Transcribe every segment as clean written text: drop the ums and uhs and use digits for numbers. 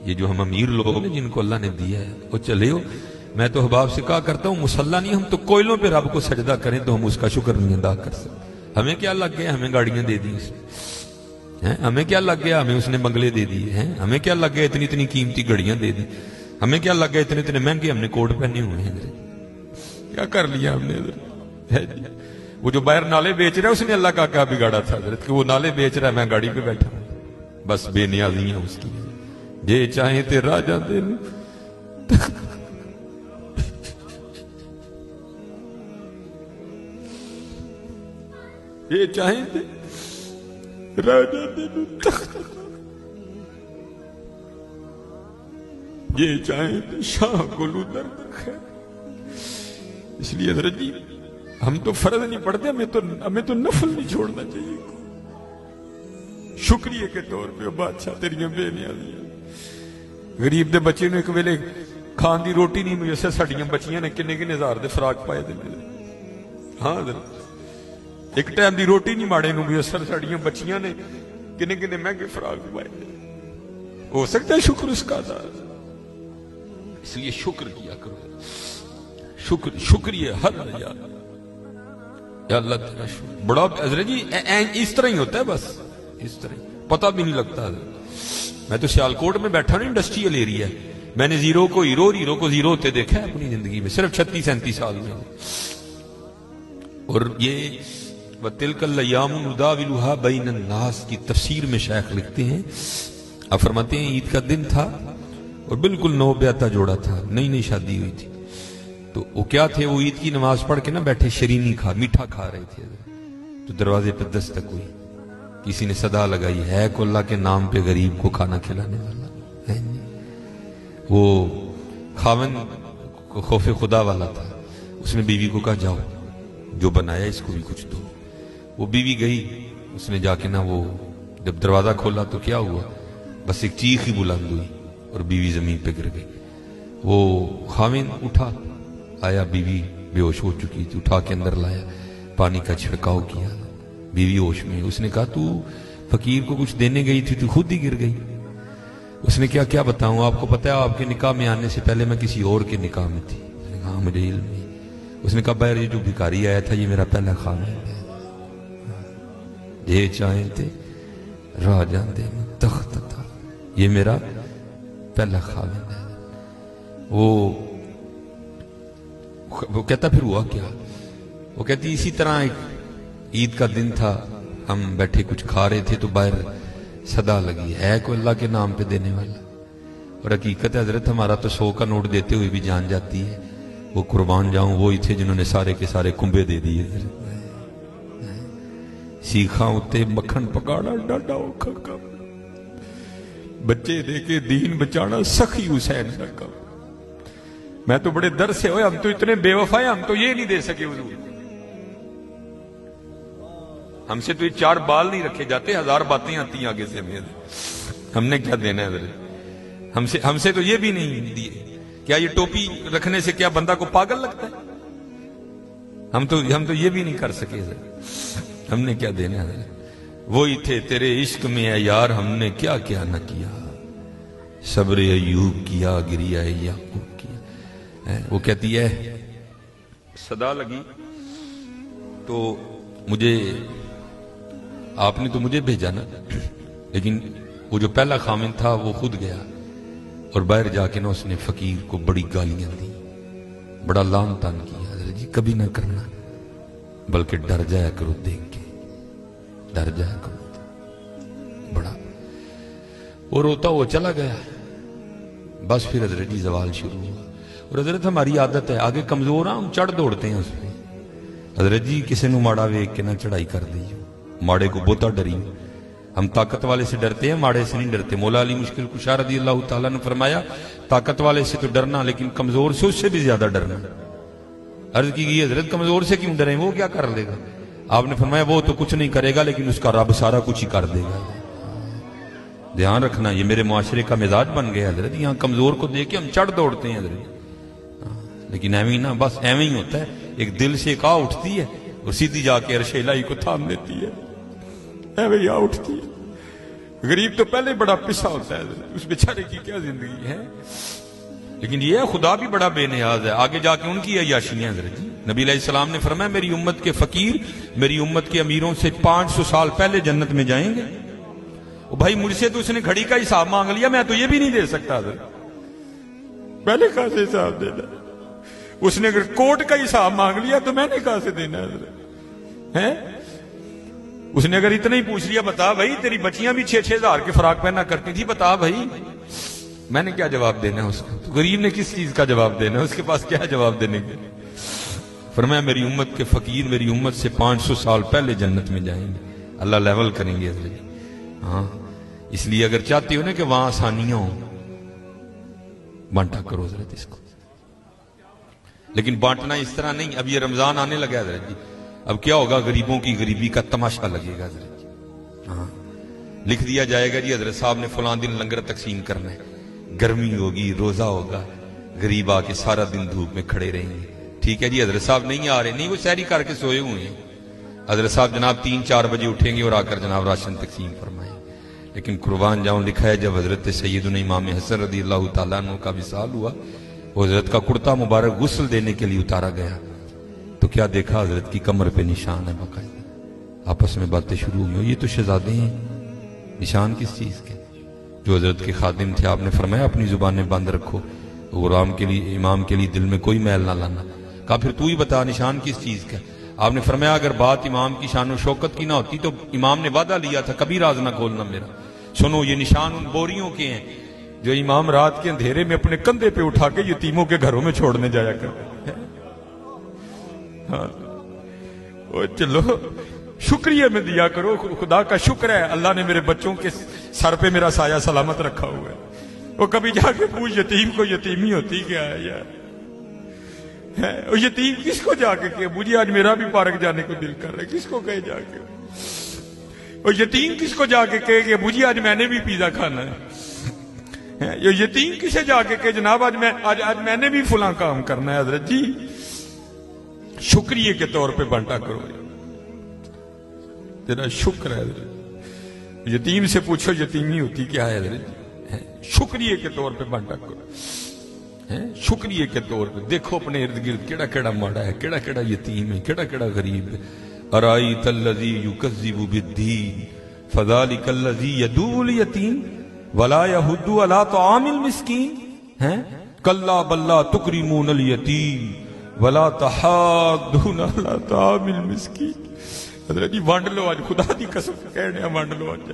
یہ جو ہم امیر لوگ ہیں جن کو اللہ نے دیا ہے وہ چلے ہو. میں تو احباب سے کہا کرتا ہوں مسلح نہیں، ہم تو کوئلوں پہ رب کو سجدہ کریں تو ہم اس کا شکر نہیں ادا کر سکتے. ہمیں کیا لگ گیا ہمیں گاڑیاں دے دی اس نے، ہمیں کیا لگ گیا ہمیں اس نے بنگلے دے دیے ہیں، ہمیں کیا لگ گیا اتنی اتنی قیمتی گھڑیاں دے دی، ہمیں کیا لگ گیا اتنے اتنے مہنگے ہم نے کوٹ پہنے ہوئے ہیں. کیا کر لیا ہم نے؟ وہ جو باہر نالے بیچ رہا ہے اس نے اللہ کا کیا بگاڑا تھا حضرت کہ وہ نالے بیچ رہا ہے، میں گاڑی پہ بیٹھا ہوں. بس بے نیازی ہیں اس کی. یہ چاہیں تے راجہ دے یہ چاہیں تے راجہ دے یہ چاہیں تے شاہ گلو درد خیر. اس لیے حضرت جی ہم تو فرض نہیں پڑھتے، ہمیں تو نفل نہیں چھوڑنا چاہیے. شکریہ کے طور پہ بادشاہ تیریاں بے نیازیاں. غریب دے بچے نے ایک ویلے کھان دی روٹی نہیں میسر، ساڈیاں بچیاں نے کنے کنے ہزار دے فراق پائے دے. ہاں حضرت ایک ٹائم دی روٹی نہیں ماڑے نو میسر، ساڈیاں بچیاں نے کنے کنے مہنگے فراق پائے دے. ہو سکتا ہے شکر اس کا ادا. اس لیے شکر کیا کرو. شکریہ ہر یا اللہ تیرا شکر. بڑا حضرت جی اس طرح ہی ہوتا ہے، بس اس طرح پتہ بھی نہیں لگتا. میں تو سیالکوٹ میں بیٹھا نا، انڈسٹریل ایریا ہے. میں نے زیرو کو ہیرو اور ہیرو کو زیرو ہوتے دیکھا ہے اپنی زندگی میں صرف 36-37 سال میں. اور یہ وَتِلْكَ الْأَيَّامُ نُدَاوِلُهَا بَيْنَ النَّاسِ کی تفسیر میں شیخ لکھتے ہیں، آپ فرماتے ہیں عید کا دن تھا اور بالکل نو بیاتا جوڑا تھا، نئی نئی شادی ہوئی تھی. تو وہ کیا تھے، وہ عید کی نماز پڑھ کے نا بیٹھے شرینی میٹھا کھا رہے تھے. تو دروازے پہ دستک ہوئی، کسی نے صدا لگائی، ہے کو اللہ کے نام پہ غریب کو کھانا کھلانے والا ہے. وہ خاوند خوف خدا والا تھا، اس نے بیوی کو کہا جاؤ جو بنایا اس کو بھی کچھ دو. وہ بیوی گئی، اس نے جا کے نا وہ جب دروازہ کھولا تو کیا ہوا، بس ایک چیخ ہی بلند ہوئی اور بیوی زمین پہ گر گئی. وہ خاوند اٹھا، آیا، بیوی بے ہوش ہو چکی تھی، اٹھا کے اندر لایا، پانی کا چھڑکاؤ کیا، بیوی ہوش میں. اس نے کہا تو فقیر کو کچھ دینے گئی تھی تو خود ہی گر گئی. اس نے کیا بتاؤں، آپ کو پتا ہے آپ کے نکاح میں آنے سے پہلے میں کسی اور کے نکاح میں تھی. اس نے کہا ہاں مجھے علم نہیں. اس نے کہا بہر یہ جو بھکاری آیا تھا یہ میرا پہلا خاوند ہے. یہ چاہیں تھے راجہ دے تخت تھا، یہ میرا پہلا خاوند ہے. وہ کہتا پھر ہوا کیا، وہ کہتی اسی طرح ایک عید کا دن تھا، ہم بیٹھے کچھ کھا رہے تھے تو باہر صدا لگی، ہے کوئی اللہ کے نام پہ دینے والا. اور حقیقت ہے حضرت ہمارا تو 100 کا نوٹ دیتے ہوئے بھی جان جاتی ہے. وہ قربان جاؤں وہی تھے جنہوں نے سارے کے سارے کنبے دے دیے. سیکھاں اتے مکھن پکاڑا ڈاڈا اوکھا کام، بچے دے کے دین بچانا سخی حسین کا کام. میں تو بڑے در سے ہوئے، ہم تو اتنے بے وفا ہیں، ہم تو یہ نہیں دے سکے حضور. ہم سے تو یہ 4 بال نہیں رکھے جاتے، 1000 باتیں آتی ہیں آگے سے. ہم نے کیا دینا ہے حضرت؟ ہم سے تو یہ بھی نہیں دیے. کیا یہ ٹوپی رکھنے سے کیا بندہ کو پاگل لگتا ہے؟ ہم تو یہ بھی نہیں کر سکے. ہم نے کیا دینا ہے؟ وہی تھے تیرے عشق میں اے یار، ہم نے کیا کیا نہ کیا. صبر ایوب کیا، گریہ یعقوب کیا. وہ کہتی ہے صدا لگی تو مجھے، آپ نے تو مجھے بھیجا نا، لیکن وہ جو پہلا خاوند تھا وہ خود گیا اور باہر جا کے نا اس نے فقیر کو بڑی گالیاں دی، بڑا لان تان کیا. حضرت جی کبھی نہ کرنا، بلکہ ڈر جایا کرو دیکھ کے، ڈر جایا کرو بڑا. وہ روتا وہ چلا گیا. بس پھر حضرت جی زوال شروع ہوا. اور حضرت ہماری عادت ہے آگے کمزور ہاں ہم چڑھ دوڑتے ہیں اس پہ. حضرت جی کسی نو ماڑا ویک کے نہ چڑھائی کر دی، ماڑے کو بہتا ڈری. ہم طاقت والے سے ڈرتے ہیں، ماڑے سے نہیں ڈرتے. مولا علی مشکل کشا رضی اللہ تعالیٰ نے فرمایا طاقت والے سے تو ڈرنا لیکن کمزور سے اس سے بھی زیادہ ڈرنا. عرض کی گئی حضرت کمزور سے کیوں ڈریں، وہ کیا کر لے گا؟ آپ نے فرمایا وہ تو کچھ نہیں کرے گا لیکن اس کا رب سارا کچھ ہی کر دے گا. دھیان رکھنا، یہ میرے معاشرے کا مزاج بن گیا حضرت. یہاں کمزور کو دیکھ کے ہم چڑھ دوڑتے ہیں حضرت، لیکن ایویں نہ، بس ایویں ہی ہوتا ہے. ایک دل سے ایک آ اٹھتی ہے اور سیدھی جا کے عرش الہی کو تھام لیتی ہے. ایویں آ اٹھتی ہے. غریب تو پہلے بڑا پسا ہوتا ہے، اس بیچارے کی کیا زندگی ہے. لیکن یہ خدا بھی بڑا بے نیاز ہے. آگے جا کے ان کی عیاشیاں حضرت جی. نبی علیہ السلام نے فرمایا میری امت کے فقیر میری امت کے امیروں سے 500 سال پہلے جنت میں جائیں گے. بھائی مجھ سے تو اس نے گھڑی کا حساب مانگ لیا، میں تو یہ بھی نہیں دے سکتا حضرت. پہلے کہاں سے حساب دینا؟ اس نے اگر کوٹ کا حساب مانگ لیا تو میں نے کہاں سے دینا حضرت ہے؟ اس نے اگر اتنا ہی پوچھ لیا بتا بھائی تیری بچیاں بھی 6-6 ہزار کے فراق پہنا کرتی تھی، بتا بھائی، میں نے کیا جواب دینا ہے اس کو؟ تو غریب نے کس چیز کا جواب دینا ہے؟ اس کے پاس کیا جواب دینے کے؟ فرمایا میری امت کے فقیر میری امت سے 500 سال پہلے جنت میں جائیں گے. اللہ لیول کریں گے حضرت. ہاں اس لیے اگر چاہتے ہو نا کہ وہاں آسانیاں ہوں، بانٹا کرو حضرت اس کو. لیکن بانٹنا اس طرح نہیں. اب یہ رمضان آنے لگا حضرت جی، اب کیا ہوگا؟ غریبوں کی غریبی کا تماشا لگے گا حضرت جی. ہاں لکھ دیا جائے گا جی حضرت صاحب نے فلاں دن لنگر تقسیم کرنا ہے، گرمی ہوگی، روزہ ہوگا، غریب آ کے سارا دن دھوپ میں کھڑے رہیں گے. ٹھیک ہے جی حضرت صاحب نہیں آ رہے، نہیں وہ سحری کر کے سوئے ہوئے ہیں. حضرت صاحب جناب 3-4 بجے اٹھیں گے اور آ کر جناب راشن تقسیم فرمائیں. لیکن قربان جاؤں لکھا ہے جب حضرت سیدنا امام حسن رضی اللہ تعالیٰ عنہ کا وصال ہوا، وہ حضرت کا کرتا مبارک غسل دینے کے لیے اتارا گیا تو کیا دیکھا؟ حضرت کی کمر پہ نشان ہے باقاعدہ. آپس میں باتیں شروع ہوئی، یہ تو شہزادے ہیں، نشان کس چیز کے؟ جو حضرت کے خادم تھے آپ نے فرمایا اپنی زبانیں بند رکھو، غلام کے لیے امام کے لیے دل میں کوئی میل نہ لانا. کہا پھر تو ہی بتا نشان کس چیز کا؟ آپ نے فرمایا اگر بات امام کی شان و شوکت کی نہ ہوتی تو امام نے وعدہ لیا تھا کبھی راز نہ کھولنا میرا. سنو یہ نشان ان بوریوں کے ہیں جو امام رات کے اندھیرے میں اپنے کندھے پہ اٹھا کے یتیموں کے گھروں میں چھوڑنے جایا کرتے. چلو شکریہ میں دیا کرو، خدا کا شکر ہے اللہ نے میرے بچوں کے سر پہ میرا سایہ سلامت رکھا ہوا ہے. وہ کبھی جا کے پوچھ یتیم کو یتیمی ہوتی کیا ہے یار؟ یتیم کس کو جا کے کہ مجھے آج میرا بھی پارک جانے کو دل کر رہا ہے، کس کو کہے جا کے؟ اور یتیم کس کو جا کے کہے کہ مجھے آج میں نے بھی پیزا کھانا ہے؟ یہ یتیم کسے جا کے کہ جناب آج میں نے بھی فلاں کام کرنا ہے؟ حضرت جی شکریہ کے طور پہ بانٹا کرو، تیرا شکر ہے حضرت. یتیم سے پوچھو یتیمی ہوتی کیا ہے حضرت جی؟ شکریہ کے طور پہ بانٹا کرو. شکریہ کے طور پہ دیکھو اپنے ارد گرد کیڑا کیڑا ماڑا ہے، کیڑا کیڑا یتیم ہے، کیڑا کیڑا غریب ہے. ارائیت الذی یکذب بالدین فذلک الذی یدعو الیتیم ولا یحض علی طعام المسکین. کلا بل لا تکرمون الیتیم ولا تحاضون علی طعام المسکین. حضرت جی وانڈ لو آج، خدا دی قسم کہنے وانڈ لو آج.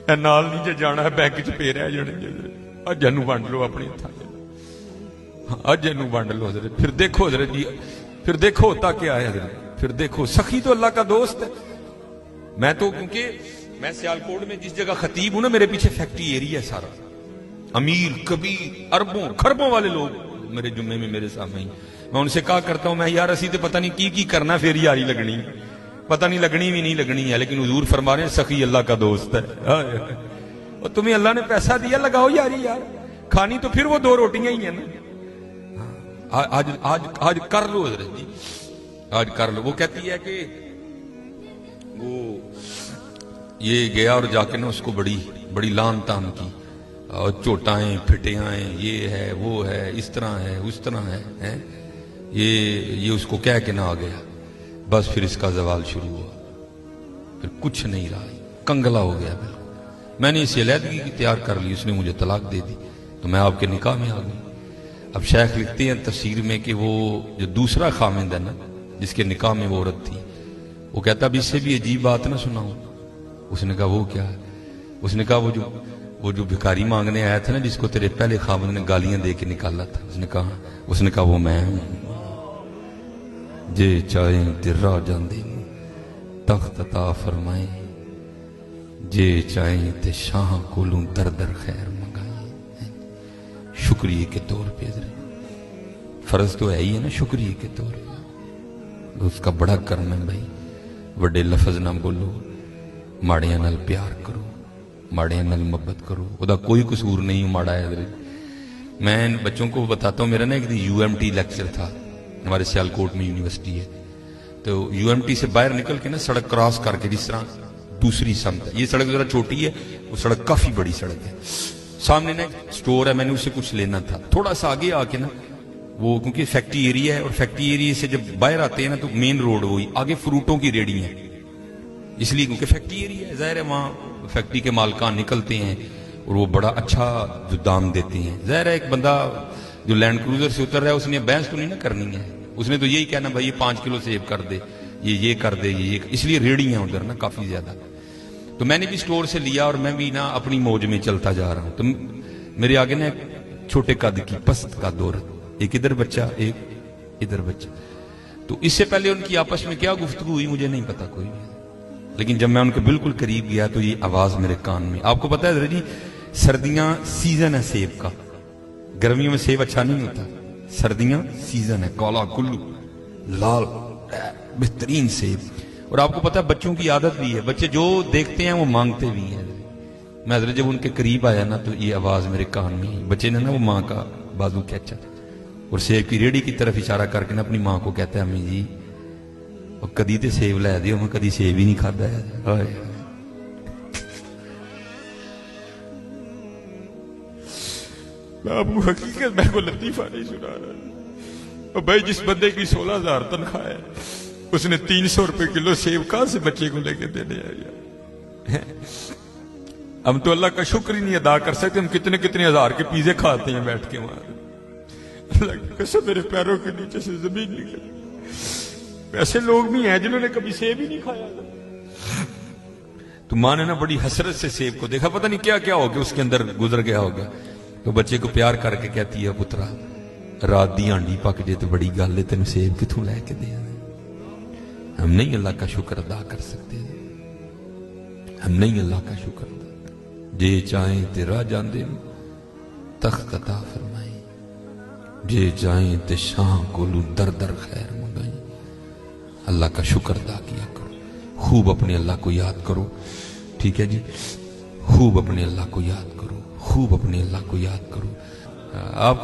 اے نال نہیں جے جانا ہے بینک چ پے رہ جانے اج جنو وانڈ لو اپنے ہتھاں. اج جنو وانڈ لو حضرت. پھر دیکھو حضرت جی، پھر دیکھو ہوتا کیا ہے حضرت. پھر دیکھو سخی تو اللہ کا دوست ہے. میں تو کیونکہ میں سیالکوٹ میں جس جگہ خطیب ہوں نا میرے پیچھے فیکٹری ایریا ہے سارا، امیر کبیر اربوں خربوں والے لوگ میرے جمعے میں میرے سامنے ہی. میں ان سے کہا کرتا ہوں میں یار اسی تے پتہ نہیں کی کرنا پھر یاری لگنی، پتہ نہیں لگنی بھی نہیں لگنی ہے، لیکن حضور فرما رہے ہیں سخی اللہ کا دوست ہے. اور تمہیں اللہ نے پیسہ دیا لگاؤ یاری یار، کھانی تو پھر وہ 2 روٹیاں ہی ہیں نا. آج کر لو حضرت جی، آج کر لو. وہ کہتی ہے کہ وہ یہ گیا اور جا کے نا اس کو بڑی لان تان کی، اور چوٹائیں پھٹیاں، یہ ہے وہ ہے اس طرح ہے اس طرح ہے. یہ اس کو کہہ کے نہ آ گیا، بس پھر اس کا زوال شروع ہوا، پھر کچھ نہیں رہا، کنگلا ہو گیا بالکل. میں نے اسے علیحدگی تیار کر لی، اس نے مجھے طلاق دے دی تو میں آپ کے نکاح میں آ گئی. اب شیخ لکھتے ہیں تفسیر میں کہ وہ جو دوسرا خامند ہے نا جس کے نکاح میں وہ عورت تھی، وہ کہتا اب اس سے بھی عجیب بات نہ سناؤں. اس نے کہا وہ کیا ہے؟ اس نے کہا وہ جو بھکاری مانگنے آیا تھا نا جس کو تیرے پہلے خامند نے گالیاں دے کے نکالا تھا، اس نے کہا وہ میں ہوں. جے چاہیں درا جاندے تخت عطا فرمائیں، جے چاہیں تے شاہ کولوں در در خیر منگائیں. شکریہ کے طور پہ فرض تو ہے ہی ہے نا، شکریہ کے طور پہ اس کا بڑا کرم ہے بھائی. وڈے لفظ نہ بولو، ماڑیاں نال پیار کرو، ماڑیاں نال محبت کرو. وہ دا کوئی قصور نہیں ماڑا ہے حضرت. میں بچوں کو بتاتا ہوں، میرا نا ایک UMT لیکچر تھا، ہمارے سیالکوٹ میں یونیورسٹی ہے، تو UMT سے باہر نکل کے نا سڑک کراس کر کے جس طرح دوسری سمت ہے. یہ سڑک ذرا چھوٹی ہے, وہ سڑک کافی بڑی سڑک ہے. سامنے نا سٹور ہے, میں نے اسے کچھ لینا تھا. تھوڑا سا آگے آ کے نا وہ, کیونکہ فیکٹری ایریا ہے, اور فیکٹری ایریا سے جب باہر آتے ہیں نا تو مین روڈ وہی, آگے فروٹوں کی ریڑی ہیں, اس لیے کیونکہ فیکٹری ایریا ہے, ظاہر ہے وہاں فیکٹری کے مالکان نکلتے ہیں اور وہ بڑا اچھا جو دام دیتے ہیں. ظاہر ہے ایک بندہ جو لینڈ کروزر سے اتر رہا ہے اس نے بحث تو نہیں نہ کرنی ہے, اس نے تو یہی کہنا بھائی یہ 5 کلو سیب کر دے, یہ کر دے, یہ اس لیے ریڑی ہیں ادھر نا کافی زیادہ. تو میں نے بھی سٹور سے لیا اور میں بھی نا اپنی موج میں چلتا جا رہا ہوں. تو میرے آگے نا چھوٹے قد کی پست کا دور, ایک ادھر بچہ ایک ادھر بچہ. تو اس سے پہلے ان کی آپس میں کیا گفتگو ہوئی مجھے نہیں پتا کوئی, لیکن جب میں ان کے بالکل قریب گیا تو یہ آواز میرے کان میں. آپ کو پتا ہے جی سردیاں سیزن ہے سیب کا, گرمیوں میں سیب اچھا نہیں ہوتا, سردیاں سیزن ہے, کالا کلو لال بہترین سیب. اور آپ کو پتا ہے بچوں کی عادت بھی ہے, بچے جو دیکھتے ہیں وہ مانگتے بھی ہیں. میں حضرت جب ان کے قریب آیا نا تو یہ آواز میرے کان میں, بچے نے نا وہ ماں کا بازو کھینچا اور سیب کی ریڑھی کی طرف اشارہ کر کے نا اپنی ماں کو کہتا ہے امی جی اور کدی تے سیب لے دیو, میں کدی سیب ہی نہیں کھادا ہے. میں آپ کو حقیقت میں کو لطیفہ نہیں سنا رہا بھائی. جس بندے کی 16,000 تنخواہ ہے اس نے 300 روپے کلو سیب کہاں سے بچے کو لے کے دینے آیا. ہم تو اللہ کا شکر ہی نہیں ادا کر سکتے, ہم کتنے کتنے ہزار کے پیزے کھاتے ہیں بیٹھ کے وہاں. اللہ کی قسم میرے پیروں کے نیچے سے زمین نکل. ایسے لوگ بھی ہیں جنہوں نے کبھی سیب ہی نہیں کھایا. تو ماں نے نا بڑی حسرت سے سیب کو دیکھا, پتہ نہیں کیا کیا ہو گیا اس کے اندر گزر گیا ہوگا. تو بچے کو پیار کر کے کہتی ہے پترا رات دی ہانڈی پک جے تو بڑی گل ہے, تینوں سیب کتوں لے کے دیا. ہم نہیں اللہ کا شکر ادا کر سکتے, ہم نہیں اللہ کا شکر ادا. جے چاہیں تے راہ جاندے تخت عطا فرمائیں, جے چاہیں تے شاہ کولو در در خیر منگائیں. اللہ کا شکر ادا کیا کرو, خوب اپنے اللہ کو یاد کرو. ٹھیک ہے جی, خوب اپنے اللہ کو یاد کرو, خوب اپنے اللہ کو یاد کرو. آپ کو